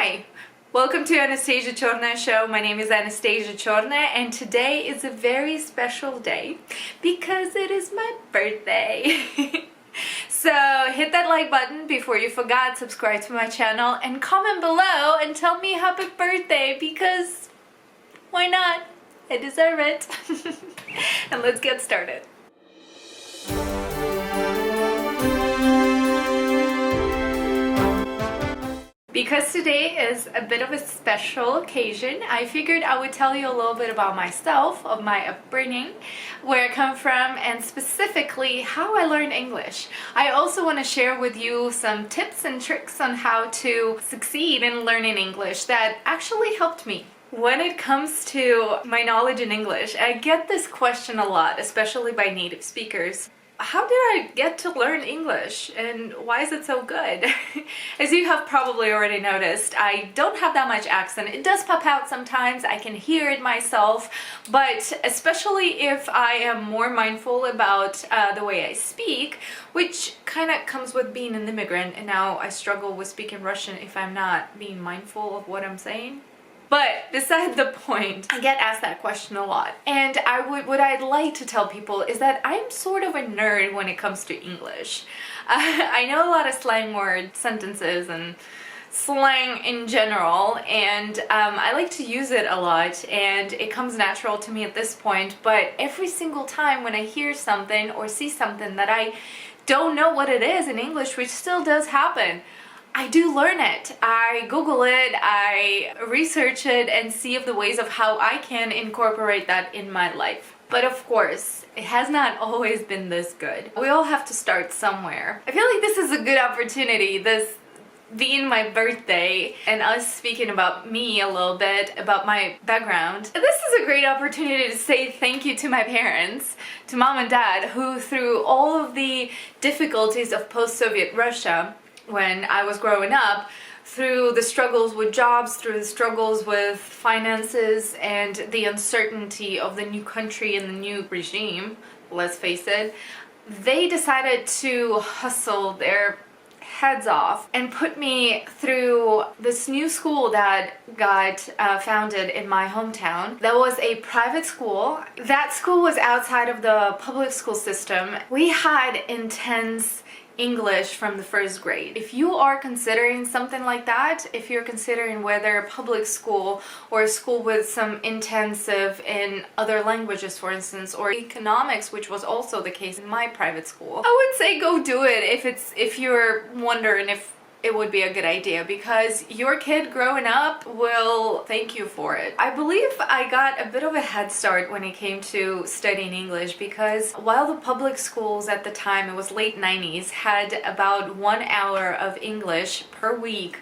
Hi, welcome to Anastasia Chorna Show. My name is Anastasia Chorna and today is a very special day because it is my birthday. So hit that like button before you forgot, subscribe to my channel and comment below and tell me happy birthday because why not? I deserve it. And let's get started. Because today is a bit of a special occasion, I figured I would tell you a little bit about myself, of my upbringing, where I come from, and specifically how I learned English. I also want to share with you some tips and tricks on how to succeed in learning English that actually helped me. When it comes to my knowledge in English, I get this question a lot, especially by native speakers. How did I get to learn English and why is it so good? As you have probably already noticed, I don't have that much accent. It does pop out sometimes, I can hear it myself, but especially if I am more mindful about the way I speak, which kind of comes with being an immigrant, and now I struggle with speaking Russian if I'm not being mindful of what I'm saying. But beside the point, I get asked that question a lot. And what I'd like to tell people is that I'm sort of a nerd when it comes to English. I know a lot of slang words, sentences, and slang in general, and I like to use it a lot, and it comes natural to me at this point. But every single time when I hear something or see something that I don't know what it is in English, which still does happen, I do learn it. I Google it, I research it, and see of the ways of how I can incorporate that in my life. But of course, it has not always been this good. We all have to start somewhere. I feel like this is a good opportunity, this being my birthday and us speaking about me a little bit, about my background. This is a great opportunity to say thank you to my parents, to mom and dad, who through all of the difficulties of post-Soviet Russia, when I was growing up, through the struggles with jobs, through the struggles with finances, and the uncertainty of the new country and the new regime, let's face it, they decided to hustle their heads off and put me through this new school that got founded in my hometown. That was a private school. That school was outside of the public school system. We had intense English from the first grade. If you are considering something like that, if you're considering whether public school or a school with some intensive in other languages, for instance, or economics, which was also the case in my private school, I would say go do it if you're wondering if it would be a good idea, because your kid growing up will thank you for it. I believe I got a bit of a head start when it came to studying English, because while the public schools at the time, it was late 90s, had about 1 hour of English per week,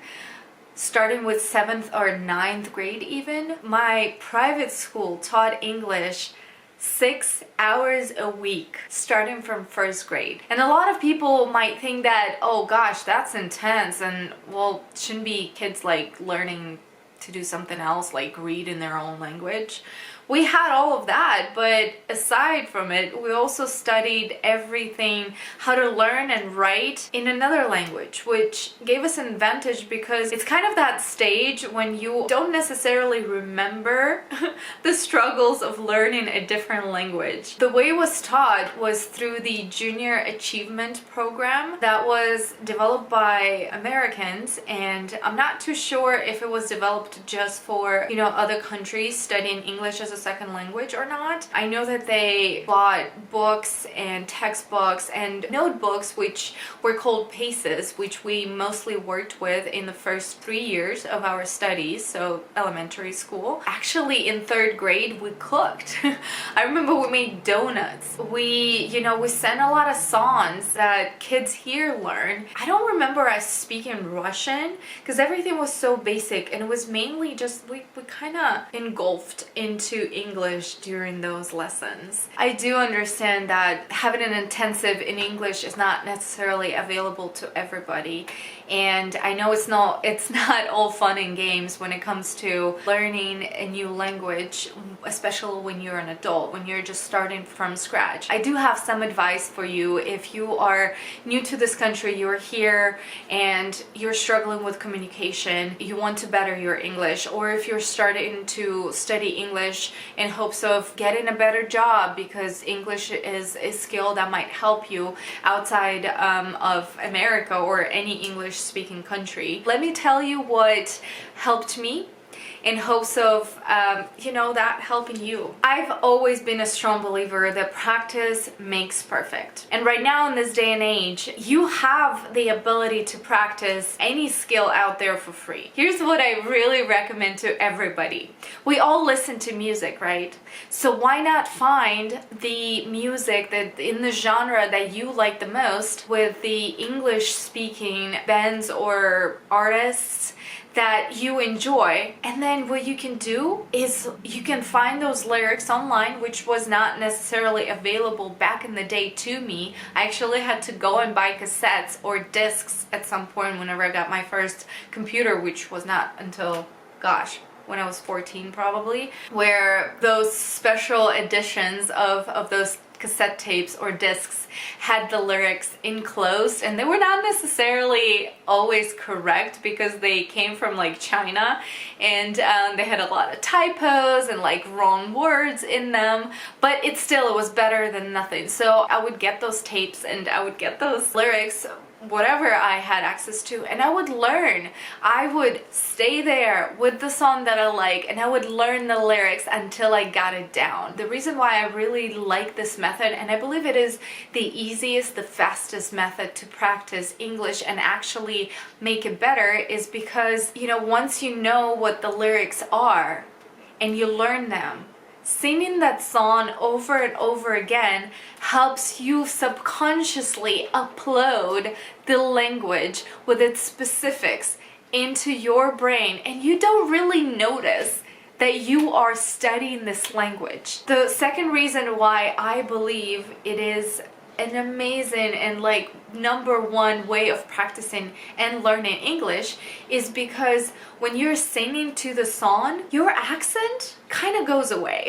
starting with 7th or 9th grade even, my private school taught English 6 hours a week, starting from first grade. And a lot of people might think that, oh gosh, that's intense, and well, shouldn't be kids like learning to do something else, like read in their own language. We had all of that, but aside from it, we also studied everything, how to learn and write in another language, which gave us an advantage because it's kind of that stage when you don't necessarily remember the struggles of learning a different language. The way it was taught was through the Junior Achievement Program that was developed by Americans, and I'm not too sure if it was developed just for, other countries studying English as a second language or not. I know that they bought books and textbooks and notebooks, which were called PACES, which we mostly worked with in the first 3 years of our studies, so elementary school. Actually, in 3rd grade, we cooked. I remember we made donuts. We sang a lot of songs that kids here learn. I don't remember us speaking Russian because everything was so basic, and it was mainly just we kind of engulfed into to English during those lessons. I do understand that having an intensive in English is not necessarily available to everybody, and I know it's not all fun and games when it comes to learning a new language, especially when you're an adult, when you're just starting from scratch. I do have some advice for you if you are new to this country, you're here and you're struggling with communication, you want to better your English, or if you're starting to study English in hopes of getting a better job because English is a skill that might help you outside of America or any English speaking country. Let me tell you what helped me in hopes of, that helping you. I've always been a strong believer that practice makes perfect. And right now in this day and age, you have the ability to practice any skill out there for free. Here's what I really recommend to everybody. We all listen to music, right? So why not find the music that in the genre that you like the most with the English speaking bands or artists that you enjoy, and then what you can do is you can find those lyrics online, which was not necessarily available back in the day to me. I actually had to go and buy cassettes or discs at some point whenever I got my first computer, which was not until, when I was 14 probably, where those special editions of those cassette tapes or discs had the lyrics enclosed, and they were not necessarily always correct because they came from like China, and they had a lot of typos and like wrong words in them, but it was better than nothing. So I would get those tapes and I would get those lyrics, whatever I had access to, and I would learn. I would stay there with the song that I like and I would learn the lyrics until I got it down. The reason why I really like this method, and I believe it is the easiest, the fastest method to practice English and actually make it better, is because, once you know what the lyrics are and you learn them, singing that song over and over again helps you subconsciously upload the language with its specifics into your brain, and you don't really notice that you are studying this language. The second reason why I believe it is an amazing and like number one way of practicing and learning English is because when you're singing to the song, your accent kind of goes away.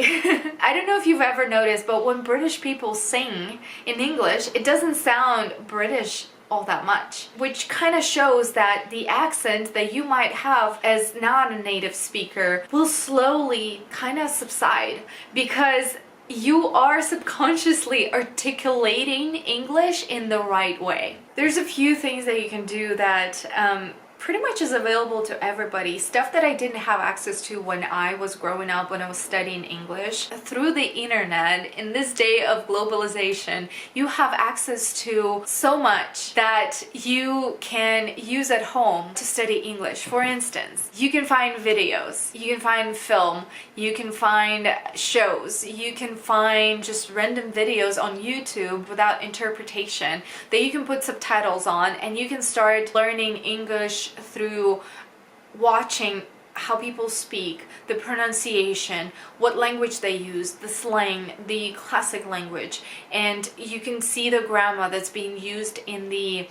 I don't know if you've ever noticed, but when British people sing in English, it doesn't sound British all that much, which kind of shows that the accent that you might have as not a native speaker will slowly kind of subside because you are subconsciously articulating English in the right way. There's a few things that you can do that pretty much is available to everybody. Stuff that I didn't have access to when I was growing up, when I was studying English. Through the internet, in this day of globalization, you have access to so much that you can use at home to study English. For instance, you can find videos, you can find film, you can find shows, you can find just random videos on YouTube without interpretation that you can put subtitles on, and you can start learning English through watching how people speak, the pronunciation, what language they use, the slang, the classic language, and you can see the grammar that's being used in the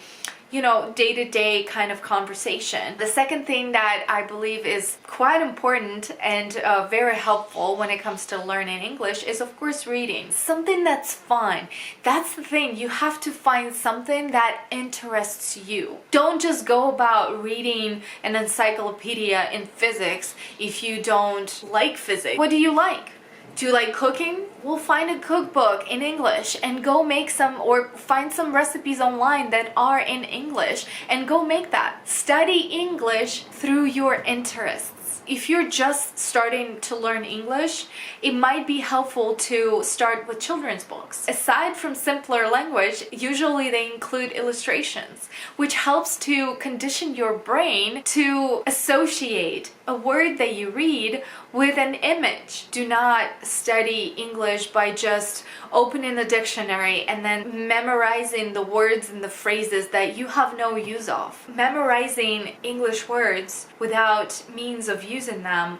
day-to-day kind of conversation. The second thing that I believe is quite important and very helpful when it comes to learning English is, of course, reading. Something that's fun. That's the thing. You have to find something that interests you. Don't just go about reading an encyclopedia in physics if you don't like physics. What do you like? Do you like cooking? Well, find a cookbook in English and go make some, or find some recipes online that are in English and go make that. Study English through your interests. If you're just starting to learn English, it might be helpful to start with children's books. Aside from simpler language, usually they include illustrations, which helps to condition your brain to associate a word that you read with an image. Do not study English by just opening the dictionary and then memorizing the words and the phrases that you have no use of. Memorizing English words without means of using them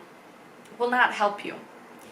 will not help you.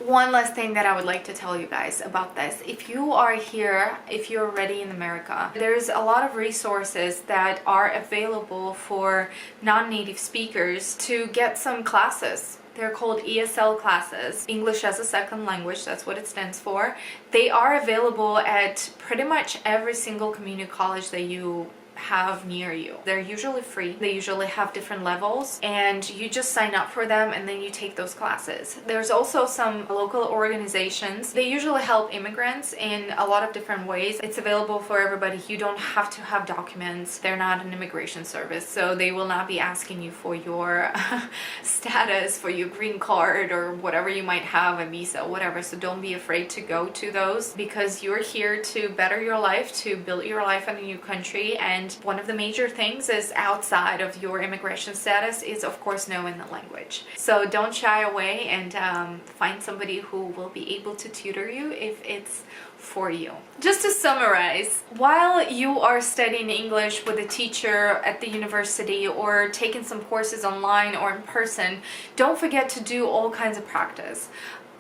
One last thing that I would like to tell you guys about this. If you are here, if you're already in America, there's a lot of resources that are available for non-native speakers to get some classes. They're called ESL classes, English as a Second Language, that's what it stands for. They are available at pretty much every single community college that you have near you. They're usually free. They usually have different levels, and you just sign up for them and then you take those classes. There's also some local organizations. They usually help immigrants in a lot of different ways. It's available for everybody. You don't have to have documents. They're not an immigration service, so they will not be asking you for your status, for your green card or whatever you might have, a visa, whatever. So don't be afraid to go to those, because you're here to better your life, to build your life in a new country. And one of the major things is, outside of your immigration status, is of course knowing the language. So don't shy away, and find somebody who will be able to tutor you if it's for you. Just to summarize, while you are studying English with a teacher at the university or taking some courses online or in person, don't forget to do all kinds of practice.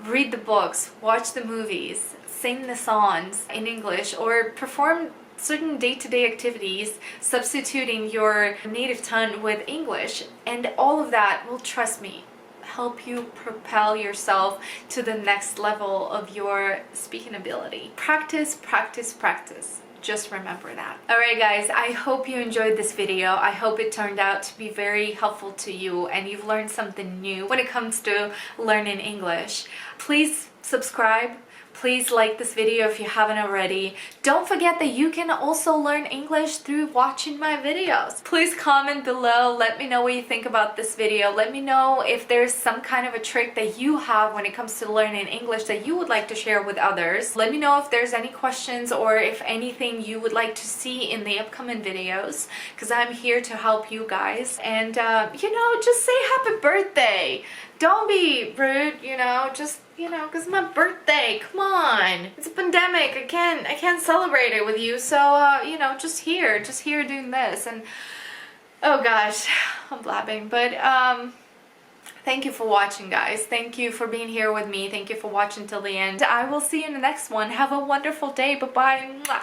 Read the books, watch the movies, sing the songs in English, or perform certain day-to-day activities substituting your native tongue with English, and all of that will, trust me, help you propel yourself to the next level of your speaking ability. Practice, practice, practice. Just remember that. Alright guys, I hope you enjoyed this video. I hope it turned out to be very helpful to you and you've learned something new when it comes to learning English. Please subscribe. Please like this video if you haven't already. Don't forget that you can also learn English through watching my videos. Please comment below. Let me know what you think about this video. Let me know if there's some kind of a trick that you have when it comes to learning English that you would like to share with others. Let me know if there's any questions or if anything you would like to see in the upcoming videos, because I'm here to help you guys. And you know, just say happy birthday. Don't be rude, you know, just, you know, because it's my birthday. Come on. It's a pandemic. I can't celebrate it with you. So, you know, just here doing this. And, oh gosh, I'm blabbing. But, thank you for watching, guys. Thank you for being here with me. Thank you for watching till the end. I will see you in the next one. Have a wonderful day. Bye-bye.